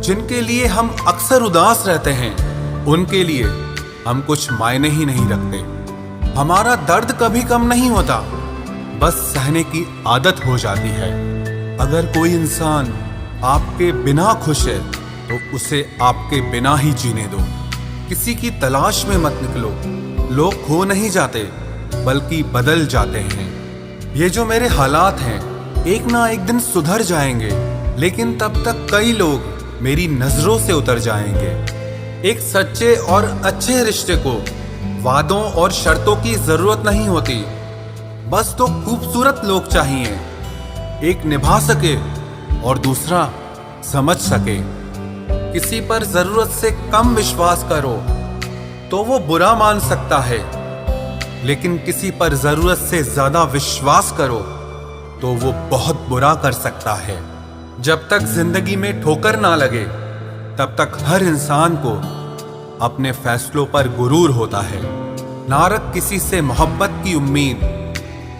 जिनके लिए हम अक्सर उदास रहते हैं, उनके लिए हम कुछ मायने ही नहीं रखते। हमारा दर्द कभी कम नहीं होता, बस सहने की आदत हो जाती है। अगर कोई इंसान आपके बिना खुश है तो उसे आपके बिना ही जीने दो। किसी की तलाश में मत निकलो। लोग खो नहीं जाते बल्कि बदल जाते हैं। ये जो मेरे हालात हैं एक ना एक दिन सुधर जाएंगे, लेकिन तब तक कई लोग मेरी नजरों से उतर जाएंगे। एक सच्चे और अच्छे रिश्ते को वादों और शर्तों की जरूरत नहीं होती, बस तो खूबसूरत लोग चाहिए। एक निभा सके और दूसरा समझ सके। किसी पर जरूरत से कम विश्वास करो तो वो बुरा मान सकता है, लेकिन किसी पर जरूरत से ज्यादा विश्वास करो तो वो बहुत बुरा कर सकता है। जब तक जिंदगी में ठोकर ना लगे तब तक हर इंसान को अपने फैसलों पर गुरूर होता है। ना रख किसी से मोहब्बत की उम्मीद,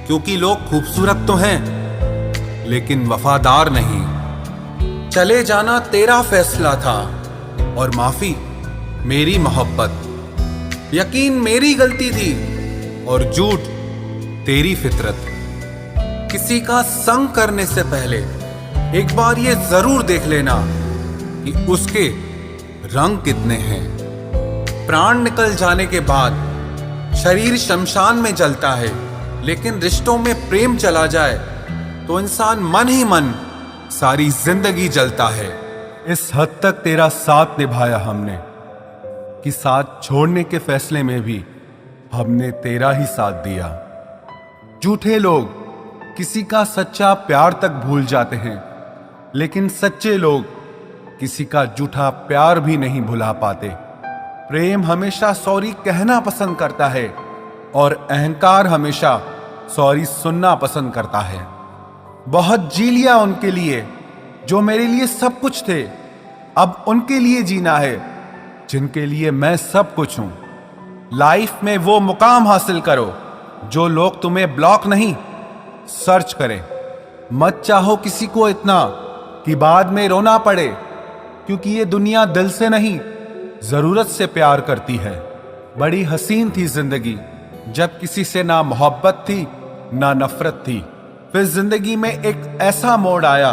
क्योंकि लोग खूबसूरत तो हैं लेकिन वफादार नहीं। चले जाना तेरा फैसला था और माफी मेरी मोहब्बत। यकीन मेरी गलती थी और झूठ तेरी फितरत। किसी का संग करने से पहले एक बार ये जरूर देख लेना कि उसके रंग कितने हैं। प्राण निकल जाने के बाद शरीर शमशान में जलता है, लेकिन रिश्तों में प्रेम चला जाए तो इंसान मन ही मन सारी जिंदगी जलता है। इस हद तक तेरा साथ निभाया हमने कि साथ छोड़ने के फैसले में भी हमने तेरा ही साथ दिया। झूठे लोग किसी का सच्चा प्यार तक भूल जाते हैं, लेकिन सच्चे लोग किसी का झूठा प्यार भी नहीं भुला पाते। प्रेम हमेशा सॉरी कहना पसंद करता है और अहंकार हमेशा सॉरी सुनना पसंद करता है। बहुत जी लिया उनके लिए जो मेरे लिए सब कुछ थे, अब उनके लिए जीना है जिनके लिए मैं सब कुछ हूं। लाइफ में वो मुकाम हासिल करो जो लोग तुम्हें ब्लॉक नहीं सर्च करें। मत चाहो किसी को इतना कि बाद में रोना पड़े, क्योंकि ये दुनिया दिल से नहीं जरूरत से प्यार करती है। बड़ी हसीन थी जिंदगी जब किसी से ना मोहब्बत थी ना नफरत थी। फिर जिंदगी में एक ऐसा मोड़ आया,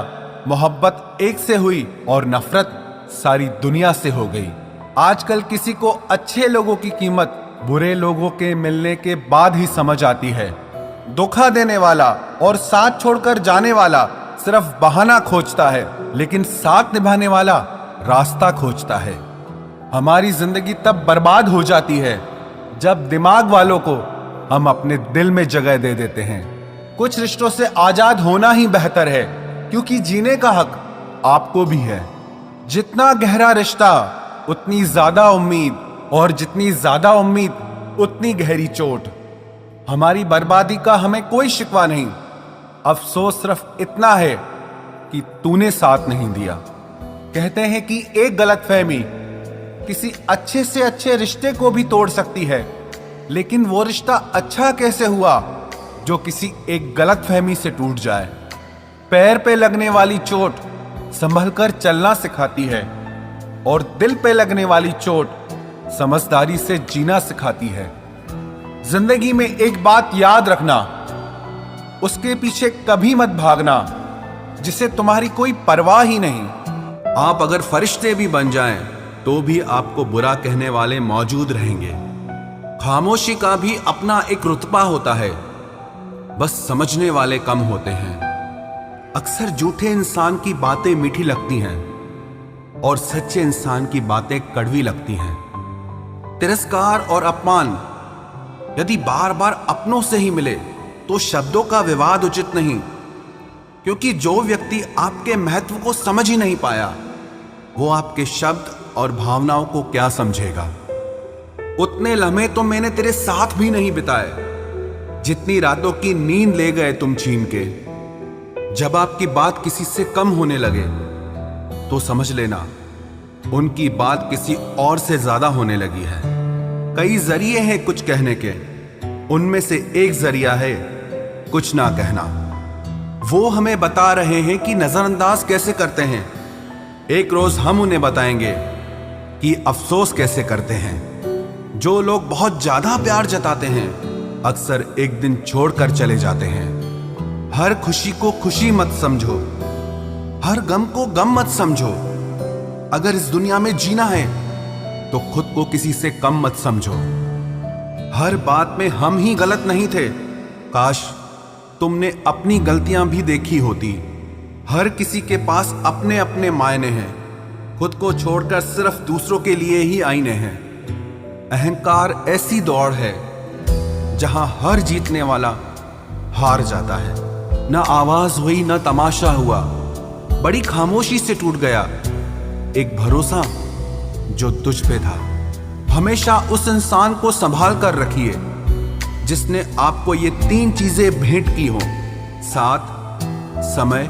मोहब्बत एक से हुई और नफरत सारी दुनिया से हो गई। आजकल किसी को अच्छे लोगों की कीमत बुरे लोगों के मिलने के बाद ही समझ आती है। धोखा देने वाला और साथ छोड़कर जाने वाला सिर्फ बहाना खोजता है, लेकिन साथ निभाने वाला रास्ता खोजता है। हमारी जिंदगी तब बर्बाद हो जाती है जब दिमाग वालों को हम अपने दिल में जगह दे देते हैं। कुछ रिश्तों से आजाद होना ही बेहतर है, क्योंकि जीने का हक आपको भी है। जितना गहरा रिश्ता उतनी ज्यादा उम्मीद, और जितनी ज्यादा उम्मीद उतनी गहरी चोट। हमारी बर्बादी का हमें कोई शिकवा नहीं, अफसोस सिर्फ इतना है कि तूने साथ नहीं दिया। कहते हैं कि एक गलतफहमी किसी अच्छे से अच्छे रिश्ते को भी तोड़ सकती है, लेकिन वो रिश्ता अच्छा कैसे हुआ जो किसी एक गलतफहमी से टूट जाए। पैर पे लगने वाली चोट संभल कर चलना सिखाती है, और दिल पे लगने वाली चोट समझदारी से जीना सिखाती है। जिंदगी में एक बात याद रखना, उसके पीछे कभी मत भागना जिसे तुम्हारी कोई परवाह ही नहीं। आप अगर फरिश्ते भी बन जाएं तो भी आपको बुरा कहने वाले मौजूद रहेंगे। खामोशी का भी अपना एक रुतबा होता है, बस समझने वाले कम होते हैं। अक्सर झूठे इंसान की बातें मीठी लगती हैं और सच्चे इंसान की बातें कड़वी लगती हैं। तिरस्कार और अपमान यदि बार बार अपनों से ही मिले तो शब्दों का विवाद उचित नहीं, क्योंकि जो व्यक्ति आपके महत्व को समझ ही नहीं पाया वो आपके शब्द और भावनाओं को क्या समझेगा। उतने लम्हे तो मैंने तेरे साथ भी नहीं बिताए जितनी रातों की नींद ले गए तुम छीन के। जब आपकी बात किसी से कम होने लगे तो समझ लेना उनकी बात किसी और से ज्यादा होने लगी है। कई जरिए हैं कुछ कहने के, उनमें से एक जरिया है कुछ ना कहना। वो हमें बता रहे हैं कि नजरअंदाज कैसे करते हैं, एक रोज हम उन्हें बताएंगे कि अफसोस कैसे करते हैं। जो लोग बहुत ज्यादा प्यार जताते हैं अक्सर एक दिन छोड़कर चले जाते हैं। हर खुशी को खुशी मत समझो, हर गम को गम मत समझो। अगर इस दुनिया में जीना है तो खुद को किसी से कम मत समझो। हर बात में हम ही गलत नहीं थे, काश तुमने अपनी गलतियां भी देखी होती। हर किसी के पास अपने अपने मायने हैं, खुद को छोड़कर सिर्फ दूसरों के लिए ही आईने हैं। अहंकार ऐसी दौड़ है जहां हर जीतने वाला हार जाता है। न आवाज हुई न तमाशा हुआ, बड़ी खामोशी से टूट गया एक भरोसा जो तुझ पे था। हमेशा उस इंसान को संभाल कर रखिए जिसने आपको ये 3 चीजें भेंट की हो, साथ, समय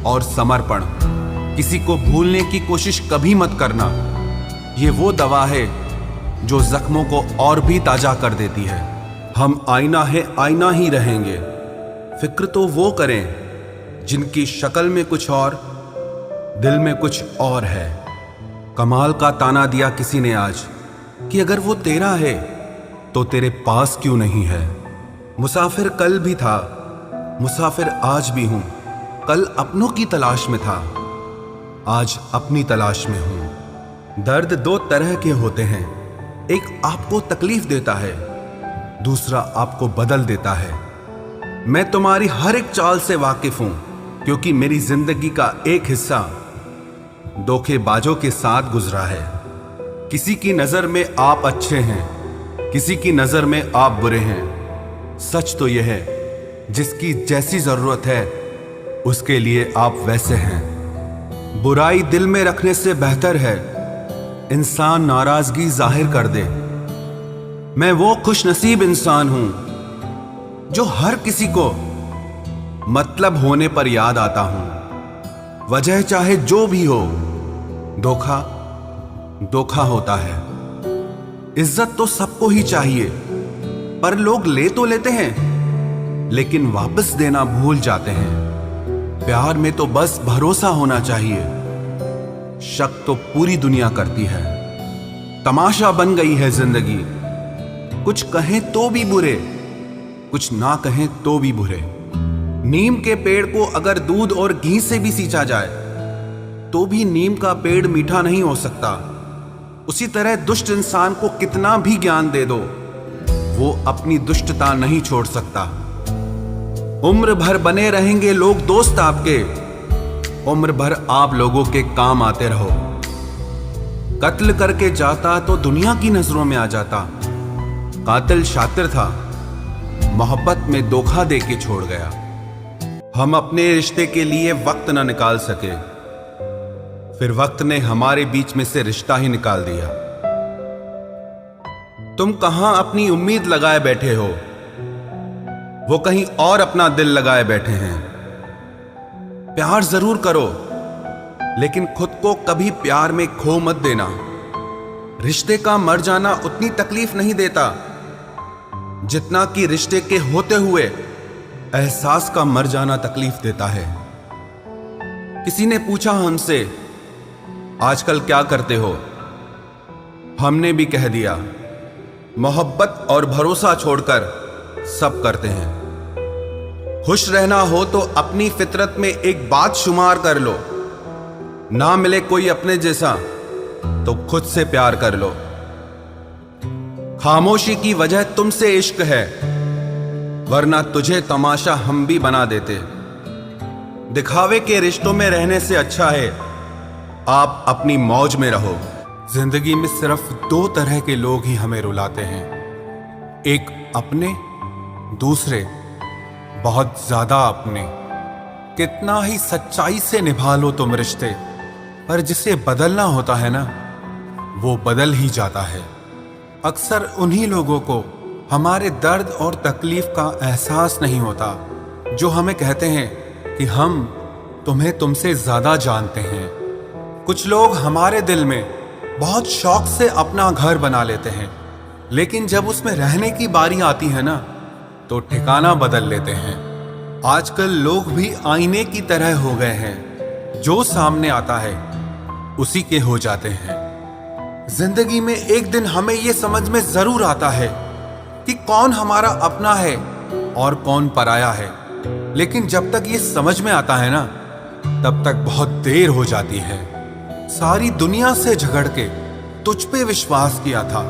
और समर्पण। किसी को भूलने की कोशिश कभी मत करना, ये वो दवा है जो जख्मों को और भी ताजा कर देती है। हम आईना है, आईना ही रहेंगे। फिक्र तो वो करें जिनकी शक्ल में कुछ और, दिल में कुछ और है। कमाल का ताना दिया किसी ने आज कि अगर वो तेरा है तो तेरे पास क्यों नहीं है। मुसाफिर कल भी था, मुसाफिर आज भी हूं। कल अपनों की तलाश में था, आज अपनी तलाश में हूं। दर्द 2 तरह के होते हैं, एक आपको तकलीफ देता है, दूसरा आपको बदल देता है। मैं तुम्हारी हर एक चाल से वाकिफ हूं क्योंकि मेरी जिंदगी का एक हिस्सा धोखेबाजों के साथ गुजरा है। किसी की नजर में आप अच्छे हैं, किसी की नजर में आप बुरे हैं। सच तो यह है जिसकी जैसी जरूरत है उसके लिए आप वैसे हैं। बुराई दिल में रखने से बेहतर है इंसान नाराजगी जाहिर कर दे। मैं वो खुशनसीब इंसान हूं जो हर किसी को मतलब होने पर याद आता हूं। वजह चाहे जो भी हो, धोखा धोखा होता है। इज्जत तो सबको ही चाहिए, पर लोग ले तो लेते हैं लेकिन वापस देना भूल जाते हैं। प्यार में तो बस भरोसा होना चाहिए, शक तो पूरी दुनिया करती है। तमाशा बन गई है जिंदगी, कुछ कहें तो भी बुरे, कुछ ना कहें तो भी बुरे। नीम के पेड़ को अगर दूध और घी से भी सींचा जाए तो भी नीम का पेड़ मीठा नहीं हो सकता। उसी तरह दुष्ट इंसान को कितना भी ज्ञान दे दो, वो अपनी दुष्टता नहीं छोड़ सकता। उम्र भर बने रहेंगे लोग दोस्त आपके, उम्र भर आप लोगों के काम आते रहो। कत्ल करके जाता तो दुनिया की नजरों में आ जाता। कातिल शातिर था, मोहब्बत में धोखा दे के छोड़ गया। हम अपने रिश्ते के लिए वक्त ना निकाल सके, फिर वक्त ने हमारे बीच में से रिश्ता ही निकाल दिया। तुम कहां अपनी उम्मीद लगाए बैठे हो, वो कहीं और अपना दिल लगाए बैठे हैं। प्यार जरूर करो लेकिन खुद को कभी प्यार में खो मत देना। रिश्ते का मर जाना उतनी तकलीफ नहीं देता जितना कि रिश्ते के होते हुए एहसास का मर जाना तकलीफ देता है। किसी ने पूछा हमसे आजकल क्या करते हो, हमने भी कह दिया मोहब्बत और भरोसा छोड़कर सब करते हैं। खुश रहना हो तो अपनी फितरत में एक बात शुमार कर लो, ना मिले कोई अपने जैसा तो खुद से प्यार कर लो। खामोशी की वजह तुमसे इश्क है, वरना तुझे तमाशा हम भी बना देते। दिखावे के रिश्तों में रहने से अच्छा है आप अपनी मौज में रहो। जिंदगी में सिर्फ 2 तरह के लोग ही हमें रुलाते हैं, एक अपने, दूसरे बहुत ज्यादा अपने। कितना ही सच्चाई से निभा लो तुम रिश्ते, पर जिसे बदलना होता है ना, वो बदल ही जाता है। अक्सर उन्हीं लोगों को हमारे दर्द और तकलीफ का एहसास नहीं होता जो हमें कहते हैं कि हम तुम्हें तुमसे ज्यादा जानते हैं। कुछ लोग हमारे दिल में बहुत शौक से अपना घर बना लेते हैं, लेकिन जब उसमें रहने की बारी आती है ना तो ठिकाना बदल लेते हैं। आजकल लोग भी आईने की तरह हो गए हैं, जो सामने आता है उसी के हो जाते हैं। जिंदगी में एक दिन हमें यह समझ में जरूर आता है कि कौन हमारा अपना है और कौन पराया है, लेकिन जब तक ये समझ में आता है ना, तब तक बहुत देर हो जाती है। सारी दुनिया से झगड़ के तुझ पे विश्वास किया था,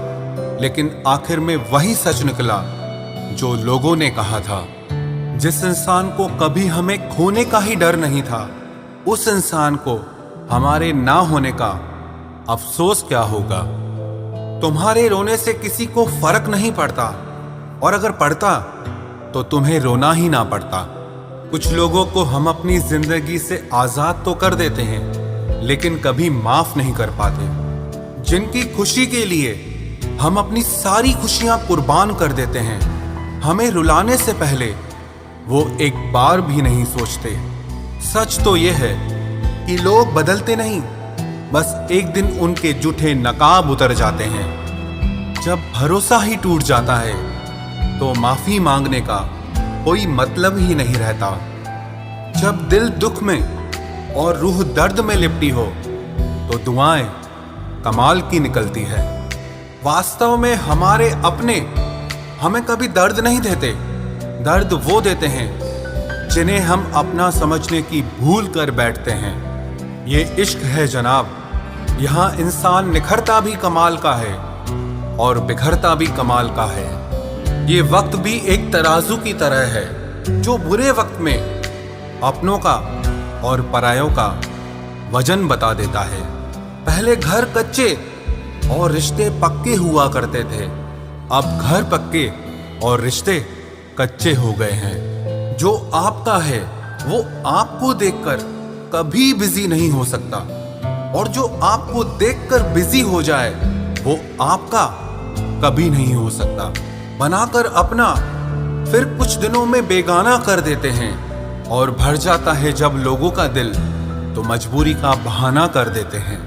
लेकिन आखिर में वही सच निकला जो लोगों ने कहा था। जिस इंसान को कभी हमें खोने का ही डर नहीं था, उस इंसान को हमारे ना होने का अफसोस क्या होगा। तुम्हारे रोने से किसी को फर्क नहीं पड़ता, और अगर पड़ता तो तुम्हें रोना ही ना पड़ता। कुछ लोगों को हम अपनी जिंदगी से आजाद तो कर देते हैं, लेकिन कभी माफ नहीं कर पाते। जिनकी खुशी के लिए हम अपनी सारी खुशियां कुर्बान कर देते हैं, हमें रुलाने से पहले वो एक बार भी नहीं सोचते। सच तो ये है कि लोग बदलते नहीं, बस एक दिन उनके जूठे नकाब उतर जाते हैं। जब भरोसा ही टूट जाता है तो माफी मांगने का कोई मतलब ही नहीं रहता। जब दिल दुख में और रूह दर्द में लिपटी हो तो दुआएं कमाल की निकलती है। वास्तव में हमारे अपने हमें कभी दर्द नहीं देते, दर्द वो देते हैं जिन्हें हम अपना समझने की भूल कर बैठते हैं। ये इश्क है जनाब, यहाँ इंसान निखरता भी कमाल का है और बिखरता भी कमाल का है। ये वक्त भी एक तराजू की तरह है जो बुरे वक्त में अपनों का और परायों का वजन बता देता है। पहले घर कच्चे और रिश्ते पक्के हुआ करते थे, अब घर पक्के और रिश्ते कच्चे हो गए हैं। जो आपका है वो आपको देखकर कभी बिजी नहीं हो सकता, और जो आपको देखकर बिजी हो जाए वो आपका कभी नहीं हो सकता। बनाकर अपना फिर कुछ दिनों में बेगाना कर देते हैं, और भर जाता है जब लोगों का दिल तो मजबूरी का बहाना कर देते हैं।